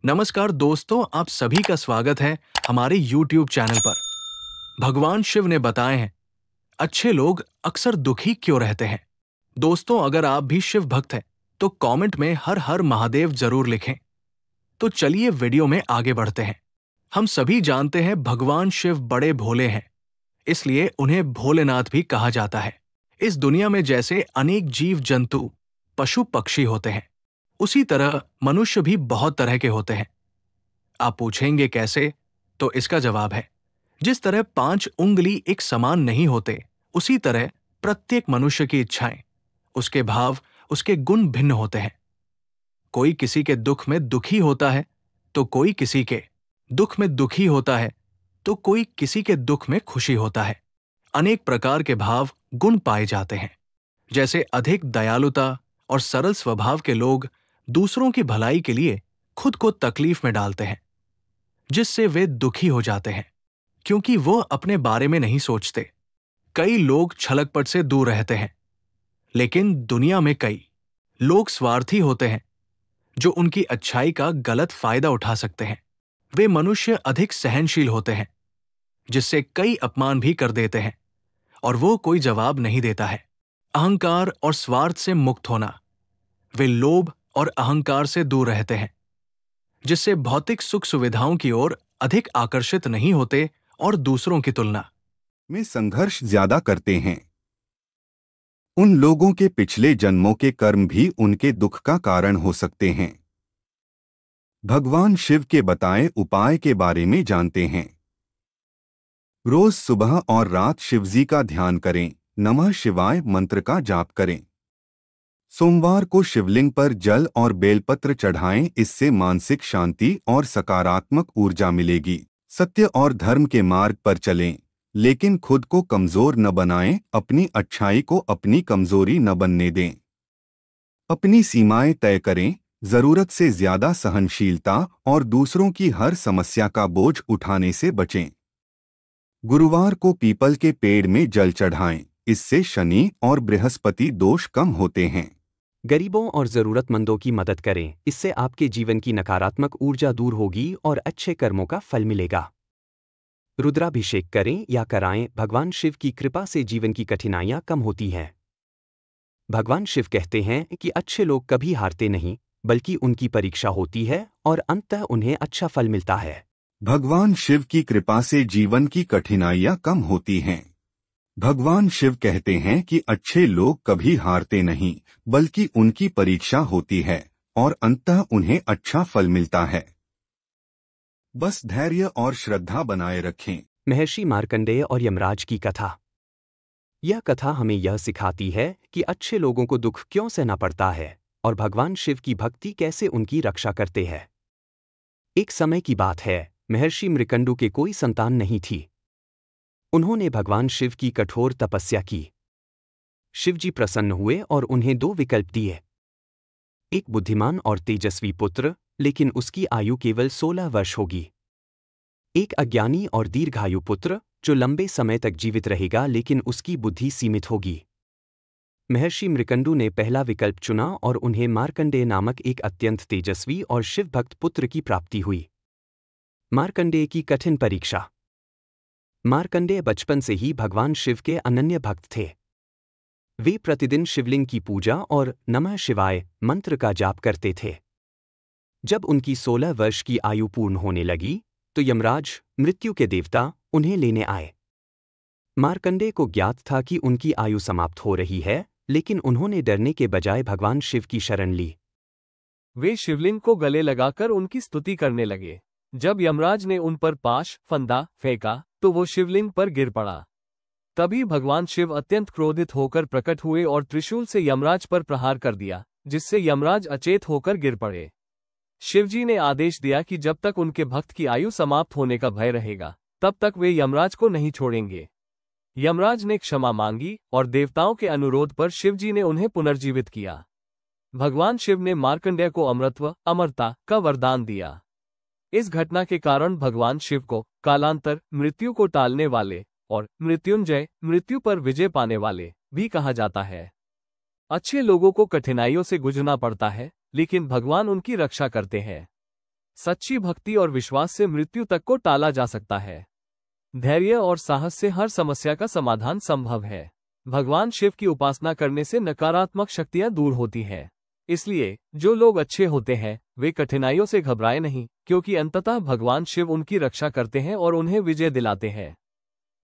नमस्कार दोस्तों, आप सभी का स्वागत है हमारे YouTube चैनल पर। भगवान शिव ने बताए हैं, अच्छे लोग अक्सर दुखी क्यों रहते हैं। दोस्तों, अगर आप भी शिव भक्त हैं, तो कमेंट में हर हर महादेव जरूर लिखें। तो चलिए वीडियो में आगे बढ़ते हैं। हम सभी जानते हैं भगवान शिव बड़े भोले हैं, इसलिए उन्हें भोलेनाथ भी कहा जाता है। इस दुनिया में जैसे अनेक जीव जंतु, पशु पक्षी होते हैं, उसी तरह मनुष्य भी बहुत तरह के होते हैं। आप पूछेंगे कैसे? तो इसका जवाब है, जिस तरह 5 उंगली एक समान नहीं होते, उसी तरह प्रत्येक मनुष्य की इच्छाएं, उसके भाव, उसके गुण भिन्न होते हैं। कोई किसी के दुख में दुखी होता है, तो कोई किसी के दुख में दुखी होता है, तो कोई किसी के दुख में खुशी होता है। अनेक प्रकार के भाव, गुण पाए जाते हैं। जैसे अधिक दयालुता और सरल स्वभाव के लोग दूसरों की भलाई के लिए खुद को तकलीफ में डालते हैं, जिससे वे दुखी हो जाते हैं, क्योंकि वो अपने बारे में नहीं सोचते। कई लोग छलकपट से दूर रहते हैं, लेकिन दुनिया में कई लोग स्वार्थी होते हैं, जो उनकी अच्छाई का गलत फायदा उठा सकते हैं। वे मनुष्य अधिक सहनशील होते हैं, जिससे कई अपमान भी कर देते हैं, और वो कोई जवाब नहीं देता है। अहंकार और स्वार्थ से मुक्त होना, वे लोभ और अहंकार से दूर रहते हैं, जिससे भौतिक सुख सुविधाओं की ओर अधिक आकर्षित नहीं होते और दूसरों की तुलना में संघर्ष ज्यादा करते हैं। उन लोगों के पिछले जन्मों के कर्म भी उनके दुख का कारण हो सकते हैं। भगवान शिव के बताए उपाय के बारे में जानते हैं। रोज सुबह और रात शिवजी का ध्यान करें, नमः शिवाय मंत्र का जाप करें। सोमवार को शिवलिंग पर जल और बेलपत्र चढ़ाएं, इससे मानसिक शांति और सकारात्मक ऊर्जा मिलेगी। सत्य और धर्म के मार्ग पर चलें, लेकिन खुद को कमजोर न बनाएं, अपनी अच्छाई को अपनी कमजोरी न बनने दें। अपनी सीमाएं तय करें, जरूरत से ज्यादा सहनशीलता और दूसरों की हर समस्या का बोझ उठाने से बचें। गुरुवार को पीपल के पेड़ में जल चढ़ाएं, इससे शनि और बृहस्पति दोष कम होते हैं। गरीबों और जरूरतमंदों की मदद करें, इससे आपके जीवन की नकारात्मक ऊर्जा दूर होगी और अच्छे कर्मों का फल मिलेगा। रुद्राभिषेक करें या कराएं, भगवान शिव की कृपा से जीवन की कठिनाइयां कम होती हैं। भगवान शिव कहते हैं कि अच्छे लोग कभी हारते नहीं, बल्कि उनकी परीक्षा होती है और अंततः उन्हें अच्छा फल मिलता है। भगवान शिव की कृपा से जीवन की कठिनाइयां कम होती हैं। भगवान शिव कहते हैं कि अच्छे लोग कभी हारते नहीं, बल्कि उनकी परीक्षा होती है और अंततः उन्हें अच्छा फल मिलता है। बस धैर्य और श्रद्धा बनाए रखें। महर्षि मार्कंडेय और यमराज की कथा। यह कथा हमें यह सिखाती है कि अच्छे लोगों को दुख क्यों सहना पड़ता है और भगवान शिव की भक्ति कैसे उनकी रक्षा करते हैं। एक समय की बात है, महर्षि मृकंडु के कोई संतान नहीं थी। उन्होंने भगवान शिव की कठोर तपस्या की। शिवजी प्रसन्न हुए और उन्हें 2 विकल्प दिए। एक बुद्धिमान और तेजस्वी पुत्र, लेकिन उसकी आयु केवल 16 वर्ष होगी। एक अज्ञानी और दीर्घायु पुत्र, जो लंबे समय तक जीवित रहेगा लेकिन उसकी बुद्धि सीमित होगी। महर्षि मृकंडु ने पहला विकल्प चुना और उन्हें मार्कंडेय नामक एक अत्यंत तेजस्वी और शिवभक्त पुत्र की प्राप्ति हुई। मार्कंडेय की कठिन परीक्षा। मार्कंडेय बचपन से ही भगवान शिव के अनन्य भक्त थे। वे प्रतिदिन शिवलिंग की पूजा और नमः शिवाय मंत्र का जाप करते थे। जब उनकी 16 वर्ष की आयु पूर्ण होने लगी, तो यमराज, मृत्यु के देवता, उन्हें लेने आए। मार्कंडेय को ज्ञात था कि उनकी आयु समाप्त हो रही है, लेकिन उन्होंने डरने के बजाय भगवान शिव की शरण ली। वे शिवलिंग को गले लगाकर उनकी स्तुति करने लगे। जब यमराज ने उन पर पाश, फंदा फेंका, तो वो शिवलिंग पर गिर पड़ा। तभी भगवान शिव अत्यंत क्रोधित होकर प्रकट हुए और त्रिशूल से यमराज पर प्रहार कर दिया, जिससे यमराज अचेत होकर गिर पड़े। शिवजी ने आदेश दिया कि जब तक उनके भक्त की आयु समाप्त होने का भय रहेगा, तब तक वे यमराज को नहीं छोड़ेंगे। यमराज ने क्षमा मांगी और देवताओं के अनुरोध पर शिवजी ने उन्हें पुनर्जीवित किया। भगवान शिव ने मार्कंडेय को अमरत्व, अमरता का वरदान दिया। इस घटना के कारण भगवान शिव को कालांतर, मृत्यु को टालने वाले और मृत्युंजय, मृत्यु पर विजय पाने वाले भी कहा जाता है। अच्छे लोगों को कठिनाइयों से गुजरना पड़ता है, लेकिन भगवान उनकी रक्षा करते हैं। सच्ची भक्ति और विश्वास से मृत्यु तक को टाला जा सकता है। धैर्य और साहस से हर समस्या का समाधान संभव है। भगवान शिव की उपासना करने से नकारात्मक शक्तियां दूर होती हैं। इसलिए जो लोग अच्छे होते हैं वे कठिनाइयों से घबराए नहीं, क्योंकि अंततः भगवान शिव उनकी रक्षा करते हैं और उन्हें विजय दिलाते हैं।